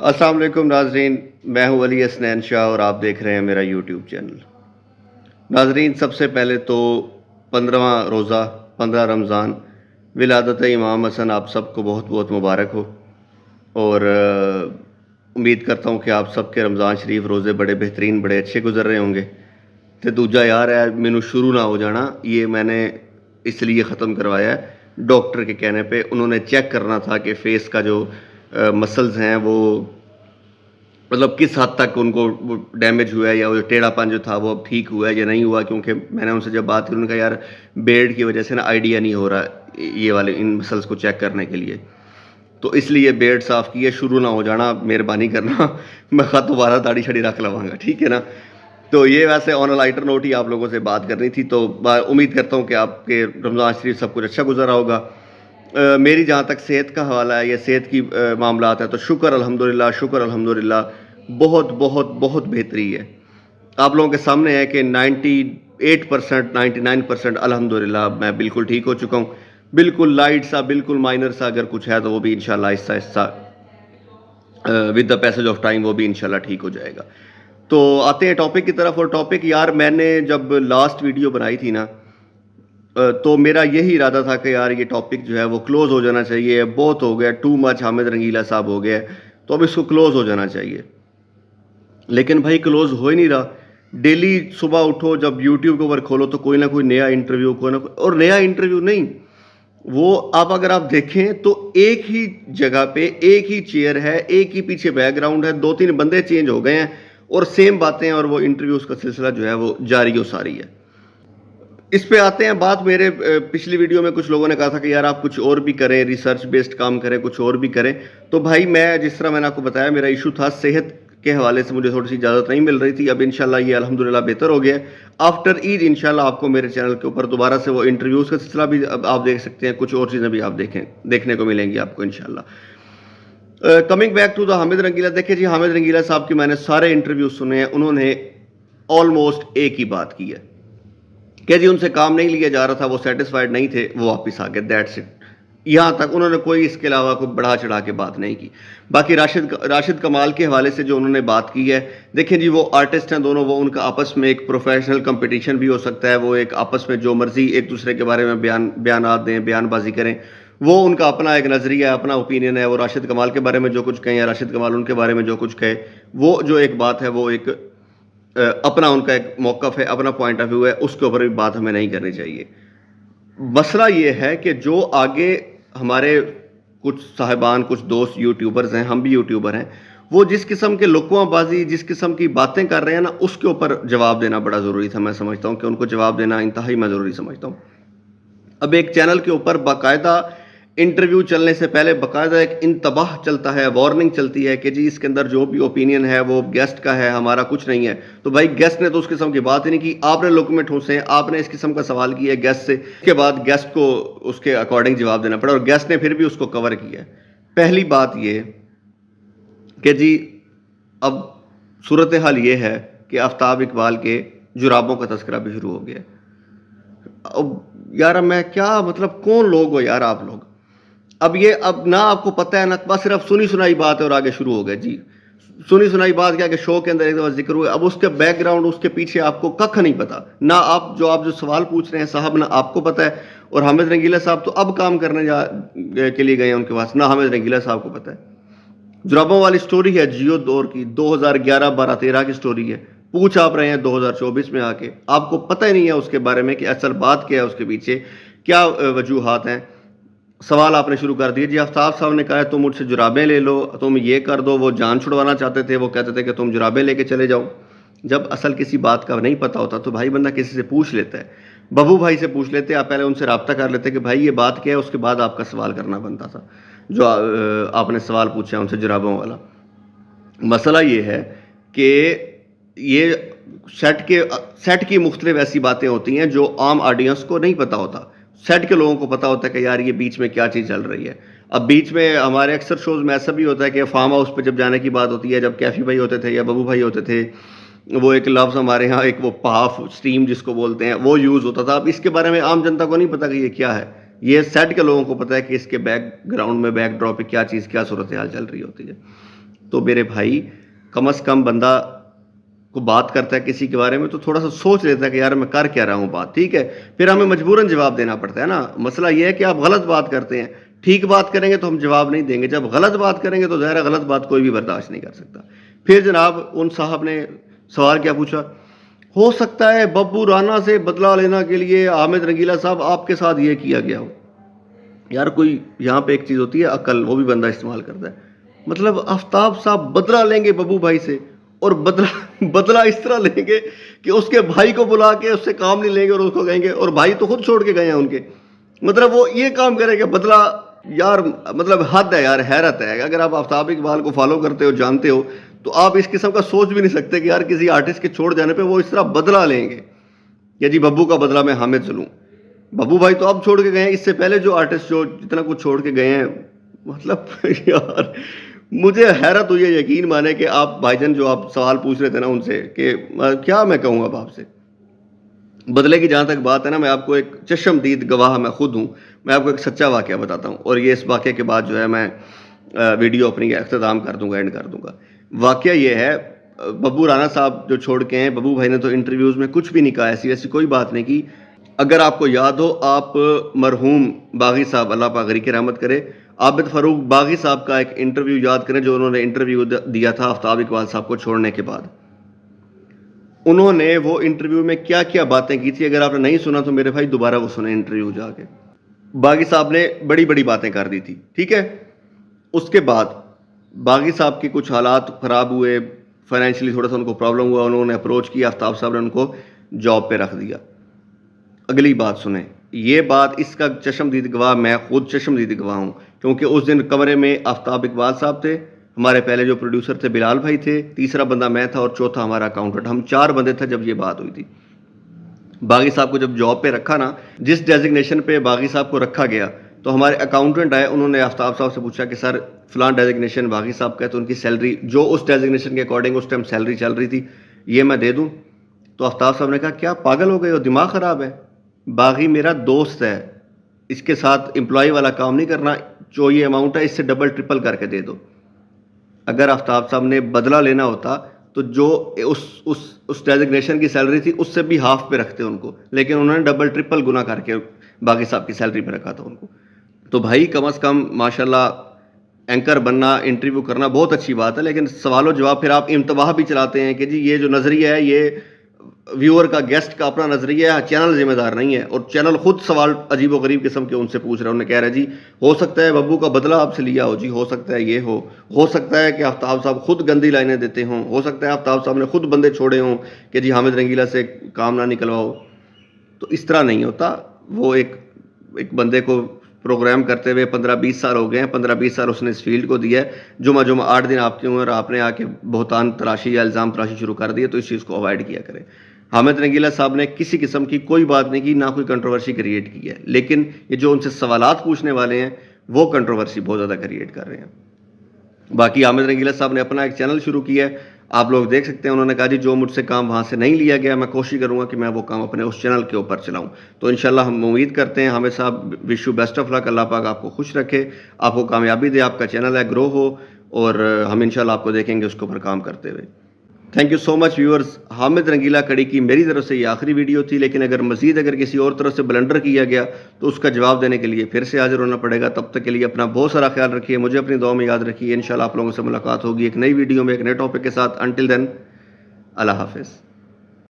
السلام علیکم ناظرین، میں ہوں علی اسنین شاہ اور آپ دیکھ رہے ہیں میرا یوٹیوب چینل۔ ناظرین، سب سے پہلے تو 15واں روزہ 15 رمضان ولادت امام حسن آپ سب کو بہت بہت مبارک ہو، اور امید کرتا ہوں کہ آپ سب کے رمضان شریف روزے بڑے بہترین بڑے اچھے گزر رہے ہوں گے۔ تو دوجا یار ہے مینوں شروع نہ ہو جانا، یہ میں نے اس لیے ختم کروایا ہے ڈاکٹر کے کہنے پہ۔ انہوں نے چیک کرنا تھا کہ فیس کا جو مسلز ہیں وہ مطلب کس حد تک ان کو ڈیمیج ہوا ہے، یا وہ ٹیڑھا پن جو تھا وہ اب ٹھیک ہوا ہے یا نہیں ہوا، کیونکہ میں نے ان سے جب بات کی انہوں نے کہا یار بیڈ کی وجہ سے نا آئیڈیا نہیں ہو رہا یہ والے ان مسلس کو چیک کرنے کے لیے، تو اس لیے بیڈ صاف کیے۔ شروع نہ ہو جانا، مہربانی کرنا، میں خط دوبارہ داڑھی شاڑھی رکھ لواں گا، ٹھیک ہے نا۔ تو یہ ویسے آن اے لائٹر نوٹ ہی آپ لوگوں سے بات کرنی تھی، تو امید کرتا ہوں کہ آپ کے رمضان شریف سب کچھ اچھا گزرا ہوگا۔ میری جہاں تک صحت کا حوالہ ہے یا صحت کی معاملات ہیں تو شکر الحمدللہ، شکر الحمدللہ بہت بہت بہت بہتری ہے۔ آپ لوگوں کے سامنے ہے کہ 98% 99% الحمدللہ میں بالکل ٹھیک ہو چکا ہوں۔ بالکل لائٹ سا، بالکل مائنر سا اگر کچھ ہے تو وہ بھی انشاءاللہ آہستہ آہستہ with the passage of time وہ بھی انشاءاللہ ٹھیک ہو جائے گا۔ تو آتے ہیں ٹاپک کی طرف، اور ٹاپک یار میں نے جب لاسٹ ویڈیو بنائی تھی نا تو میرا یہی ارادہ تھا کہ یار یہ ٹاپک جو ہے وہ کلوز ہو جانا چاہیے، بہت ہو گیا، ٹو مچ حامد رنگیلا صاحب ہو گیا، تو اب اس کو کلوز ہو جانا چاہیے۔ لیکن بھائی کلوز ہو ہی نہیں رہا۔ ڈیلی صبح اٹھو جب یوٹیوب کے اوپر کھولو تو کوئی نہ کوئی نیا انٹرویو، کوئی نہ کوئی، اور نیا انٹرویو نہیں، وہ اگر آپ دیکھیں تو ایک ہی جگہ پہ ایک ہی چیئر ہے، ایک ہی پیچھے بیک گراؤنڈ ہے، 2-3 بندے چینج ہو گئے ہیں اور سیم باتیں، اور وہ انٹرویوز کا سلسلہ جو ہے وہ جاری و ساری ہے۔ اس پہ آتے ہیں بات، میرے پچھلی ویڈیو میں کچھ لوگوں نے کہا تھا کہ یار آپ کچھ اور بھی کریں، ریسرچ بیسڈ کام کریں، کچھ اور بھی کریں۔ تو بھائی میں جس طرح میں نے آپ کو بتایا میرا ایشو تھا صحت کے حوالے سے، مجھے تھوڑی سی اجازت نہیں مل رہی تھی، اب انشاءاللہ یہ الحمدللہ بہتر ہو گیا ہے۔ آفٹر عید انشاءاللہ آپ کو میرے چینل کے اوپر دوبارہ سے وہ انٹرویوز کا سلسلہ بھی آپ دیکھ سکتے ہیں، کچھ اور چیزیں بھی آپ دیکھنے کو ملیں گی آپ کو انشاءاللہ۔ Coming back to the Hamid Rangeela, دیکھیں جی حامد رنگیلا صاحب کی میں نے سارے انٹرویوز سنے ہیں، انہوں نے آلموسٹ ایک ہی بات کی ہے کہ جی ان سے کام نہیں لیا جا رہا تھا، وہ سیٹسفائیڈ نہیں تھے، وہ واپس آ گئے، دیٹس اٹ۔ یہاں تک انہوں نے کوئی اس کے علاوہ کوئی بڑھا چڑھا کے بات نہیں کی۔ باقی راشد کمال کے حوالے سے جو انہوں نے بات کی ہے، دیکھیں جی وہ آرٹسٹ ہیں دونوں، وہ ان کا آپس میں ایک پروفیشنل کمپٹیشن بھی ہو سکتا ہے، وہ ایک آپس میں جو مرضی ایک دوسرے کے بارے میں بیانات دیں، بیان بازی کریں، وہ ان کا اپنا ایک نظریہ ہے، اپنا اوپینین ہے۔ وہ راشد کمال کے بارے میں جو کچھ کہیں یا راشد کمال ان کے بارے میں جو کچھ کہے، وہ جو ایک بات ہے وہ ایک اپنا ان کا ایک موقف ہے، اپنا پوائنٹ آف ویو ہے، اس کے اوپر بھی بات ہمیں نہیں کرنی چاہیے۔ مسئلہ یہ ہے کہ جو آگے ہمارے کچھ صاحبان، کچھ دوست یوٹیوبرز ہیں، ہم بھی یوٹیوبر ہیں، وہ جس قسم کے لقواں بازی، جس قسم کی باتیں کر رہے ہیں نا، اس کے اوپر جواب دینا بڑا ضروری تھا۔ میں سمجھتا ہوں کہ ان کو جواب دینا انتہائی میں ضروری سمجھتا ہوں۔ اب ایک چینل کے اوپر باقاعدہ انٹرویو چلنے سے پہلے باقاعدہ ایک انتباہ چلتا ہے، وارننگ چلتی ہے کہ جی اس کے اندر جو بھی اوپینین ہے وہ گیسٹ کا ہے، ہمارا کچھ نہیں ہے۔ تو بھائی گیسٹ نے تو اس قسم کی بات ہی نہیں کی، آپ نے لقمے ٹھونسے، آپ نے اس قسم کا سوال کیا ہے گیسٹ سے، اس کے بعد گیسٹ کو اس کے اکارڈنگ جواب دینا پڑا، اور گیسٹ نے پھر بھی اس کو کور کیا ہے۔ پہلی بات یہ کہ جی اب صورتحال یہ ہے کہ آفتاب اقبال کے جرابوں کا تذکرہ بھی شروع ہو گیا ہے۔ اب یار میں کیا مطلب، کون لوگ ہو یار آپ لوگ؟ اب نہ آپ کو پتہ ہے، نہ بس صرف سنی سنائی بات ہے اور آگے شروع ہو گئے جی سنی سنائی بات کیا کہ شو کے اندر ایک دفعہ ذکر ہوئے، اب اس کے بیک گراؤنڈ، اس کے پیچھے آپ کو ککھ نہیں پتا، نہ آپ جو سوال پوچھ رہے ہیں صاحب، نہ آپ کو پتہ ہے، اور حامد رنگیلا صاحب تو اب کام کرنے کے لیے گئے ہیں ان کے پاس، نہ حامد رنگیلا صاحب کو پتہ ہے۔ جرابوں والی سٹوری ہے جیو دور کی، 2011 12 13 کی سٹوری ہے، پوچھ آپ رہے ہیں 2024 میں آ کے، آپ کو پتہ ہی نہیں ہے اس کے بارے میں کہ اصل بات کیا ہے، اس کے پیچھے کیا وجوہات ہیں۔ سوال آپ نے شروع کر دیے جی آفتاب صاحب نے کہا ہے تم مجھ سے جرابیں لے لو، تم یہ کر دو، وہ جان چھڑوانا چاہتے تھے، وہ کہتے تھے کہ تم جرابیں لے کے چلے جاؤ۔ جب اصل کسی بات کا نہیں پتہ ہوتا تو بھائی بندہ کسی سے پوچھ لیتا ہے، ببو بھائی سے پوچھ لیتے، آپ پہلے ان سے رابطہ کر لیتے کہ بھائی یہ بات کیا ہے، اس کے بعد آپ کا سوال کرنا بنتا تھا جو آپ نے سوال پوچھا ان سے جرابوں والا۔ مسئلہ یہ ہے کہ یہ سیٹ کی مختلف ایسی باتیں ہوتی ہیں جو عام آڈینس کو نہیں پتہ ہوتا، سیٹ کے لوگوں کو پتہ ہوتا ہے کہ یار یہ بیچ میں کیا چیز چل رہی ہے۔ اب بیچ میں ہمارے اکثر شوز میں ایسا بھی ہوتا ہے کہ فارم ہاؤس پہ جب جانے کی بات ہوتی ہے، جب کیفی بھائی ہوتے تھے یا ببو بھائی ہوتے تھے، وہ ایک لفظ ہمارے ہاں ایک وہ پاف سٹیم جس کو بولتے ہیں وہ یوز ہوتا تھا۔ اب اس کے بارے میں عام جنتا کو نہیں پتہ کہ یہ کیا ہے، یہ سیٹ کے لوگوں کو پتہ ہے کہ اس کے بیک گراؤنڈ میں، بیک ڈراپ پہ کیا چیز، کیا صورتحال چل رہی ہوتی ہے۔ تو میرے بھائی کم از کم بندہ کو بات کرتا ہے کسی کے بارے میں تو تھوڑا سا سوچ لیتا ہے کہ یار میں کر کیا رہا ہوں بات, ٹھیک ہے, پھر ہمیں مجبوراً جواب دینا پڑتا ہے نا. مسئلہ یہ ہے کہ آپ غلط بات کرتے ہیں, ٹھیک بات کریں گے تو ہم جواب نہیں دیں گے, جب غلط بات کریں گے تو ظاہر ہے غلط بات کوئی بھی برداشت نہیں کر سکتا. پھر جناب ان صاحب نے سوال کیا پوچھا, ہو سکتا ہے ببو رانا سے بدلہ لینا کے لیے حامد رنگیلا صاحب آپ کے ساتھ یہ کیا گیا ہو. یار کوئی یہاں پہ ایک چیز ہوتی ہے عقل, وہ بھی بندہ استعمال کرتا ہے. مطلب آفتاب صاحب بدلہ لیں گے ببو بھائی سے, اور بدلہ اس طرح لیں گے کہ اس کے بھائی کو بلا کے اس سے کام نہیں لیں گے اور اس کو کہیں گے, اور بھائی تو خود چھوڑ کے گئے ہیں ان کے, مطلب وہ یہ کام کرے کہ بدلہ. یار مطلب حد ہے یار, حیرت ہے. اگر آپ آفتاب اقبال کو فالو کرتے ہو, جانتے ہو, تو آپ اس قسم کا سوچ بھی نہیں سکتے کہ یار کسی آرٹسٹ کے چھوڑ جانے پہ وہ اس طرح بدلہ لیں گے کہ جی ببو کا بدلہ میں حامد سے لوں. ببو بھائی تو اب چھوڑ کے گئے ہیں, اس سے پہلے جو آرٹسٹ جو جتنا کچھ چھوڑ کے گئے ہیں, مطلب یار مجھے حیرت ہوئی ہے. یقین مانے کہ آپ بھائی جان جو آپ سوال پوچھ رہے تھے نا ان سے کہ کیا میں کہوں اب آپ سے, بدلے کی جہاں تک بات ہے نا, میں آپ کو ایک چشمدید گواہ میں خود ہوں, میں آپ کو ایک سچا واقعہ بتاتا ہوں, اور یہ اس واقعے کے بعد جو ہے میں ویڈیو اپنی اختتام کر دوں گا, اینڈ کر دوں گا. واقعہ یہ ہے, ببو رانا صاحب جو چھوڑ کے ہیں, ببو بھائی نے تو انٹرویوز میں کچھ بھی نہیں کہا, ایسی ویسی کوئی بات نہیں کی. اگر آپ کو یاد ہو, آپ مرحوم باغی صاحب, اللہ پاک غریق رحمت کرے, عابد فروخ باغی صاحب کا ایک انٹرویو یاد کریں جو انہوں نے انٹرویو دیا تھا آفتاب اقبال صاحب کو چھوڑنے کے بعد. انہوں نے وہ انٹرویو میں کیا کیا باتیں کی تھی, اگر آپ نے نہیں سنا تو میرے بھائی دوبارہ وہ سنیں انٹرویو جا کے. باغی صاحب نے بڑی بڑی باتیں کر دی تھی, ٹھیک ہے. اس کے بعد باغی صاحب کی کچھ حالات خراب ہوئے, فائنینشلی تھوڑا سا ان کو پرابلم ہوا, انہوں نے اپروچ کیا, آفتاب صاحب نے ان کو جاب پہ رکھ دیا. اگلی بات سنیں, یہ بات اس کا چشمدید گواہ میں خود چشمدید گواہ ہوں, کیونکہ اس دن کمرے میں آفتاب اقبال صاحب تھے, ہمارے پہلے جو پروڈیوسر تھے بلال بھائی تھے, تیسرا بندہ میں تھا, اور چوتھا ہمارا اکاؤنٹنٹ. ہم 4 بندے تھے جب یہ بات ہوئی تھی. باغی صاحب کو جب جاب پہ رکھا نا, جس ڈیزگنیشن پہ باغی صاحب کو رکھا گیا, تو ہمارے اکاؤنٹنٹ آئے, انہوں نے آفتاب صاحب سے پوچھا کہ سر فلاں ڈیزگنیشن باغی صاحب کا ہے, تو ان کی سیلری جو اس ڈیزگنیشن کے اکارڈنگ اس ٹائم سیلری چل رہی تھی یہ میں دے دوں. تو آفتاب صاحب نے کہا کیا پاگل ہو گئے ہو, دماغ خراب ہے, باغی میرا دوست ہے, اس کے ساتھ امپلائی والا کام نہیں کرنا, جو یہ اماؤنٹ ہے اس سے ڈبل ٹرپل کر کے دے دو. اگر آفتاب صاحب نے بدلہ لینا ہوتا تو جو اس ڈیزگنیشن کی سیلری تھی اس سے بھی ہاف پہ رکھتے ان کو, لیکن انہوں نے ڈبل ٹرپل گنا کر کے باغی صاحب کی سیلری پہ رکھا تھا ان کو. تو بھائی کم از کم ماشاءاللہ اینکر بننا, انٹرویو کرنا بہت اچھی بات ہے, لیکن سوال و جواب پھر آپ انتباہ بھی چلاتے ہیں کہ جی یہ جو نظریہ ہے یہ ویور کا, گیسٹ کا اپنا نظریہ ہے, چینل ذمہ دار نہیں ہے. اور چینل خود سوال عجیب و غریب قسم کے ان سے پوچھ رہے ہیں, انہیں کہہ رہے جی ہو سکتا ہے ببو کا بدلہ آپ سے لیا ہو, جی ہو سکتا ہے یہ ہو سکتا ہے کہ آفتاب صاحب خود گندی لائنیں دیتے ہوں, ہو سکتا ہے آفتاب صاحب نے خود بندے چھوڑے ہوں کہ جی حامد رنگیلا سے کام نہ نکلواؤ. تو اس طرح نہیں ہوتا. وہ ایک بندے کو پروگرام کرتے ہوئے 15-20 سال ہو گئے ہیں, 15-20 سال اس نے اس فیلڈ کو دیا ہے. جمعہ 8 دن آپ کی عمر, آپ نے آ کے بہتان تراشی یا الزام تراشی شروع کر دیے, تو اس چیز کو اوائڈ کیا کریں. حامد رنگیلا صاحب نے کسی قسم کی کوئی بات نہیں کی, نہ کوئی کنٹروورسی کریٹ کی ہے, لیکن یہ جو ان سے سوالات پوچھنے والے ہیں وہ کنٹروورسی بہت زیادہ کریٹ کر رہے ہیں. باقی حامد رنگیلا صاحب نے اپنا ایک چینل شروع کیا ہے, آپ لوگ دیکھ سکتے ہیں. انہوں نے کہا جی جو مجھ سے کام وہاں سے نہیں لیا گیا میں کوشش کروں گا کہ میں وہ کام اپنے اس چینل کے اوپر چلاؤں. تو انشاءاللہ ہم امید کرتے ہیں. حامد صاحب وش یو بیسٹ آف لک, اللہ پاک آپ کو خوش رکھے, آپ کو کامیابی دے, آپ کا چینل ہے گرو ہو, اور ہم انشاءاللہ آپ کو دیکھیں گے اس کے اوپر کام کرتے ہوئے. Thank you so much viewers. Hamid Rangeela کڑی کی میری طرف سے یہ آخری ویڈیو تھی, لیکن اگر کسی اور طرف سے بلنڈر کیا گیا تو اس کا جواب دینے کے لیے پھر سے حاضر ہونا پڑے گا. تب تک کے لیے اپنا بہت سارا خیال رکھیے, مجھے اپنی دعاؤں میں یاد رکھیے. انشاءاللہ آپ لوگوں سے ملاقات ہوگی ایک نئی ویڈیو میں, ایک نئے ٹاپک کے ساتھ. انٹل دین, اللہ حافظ.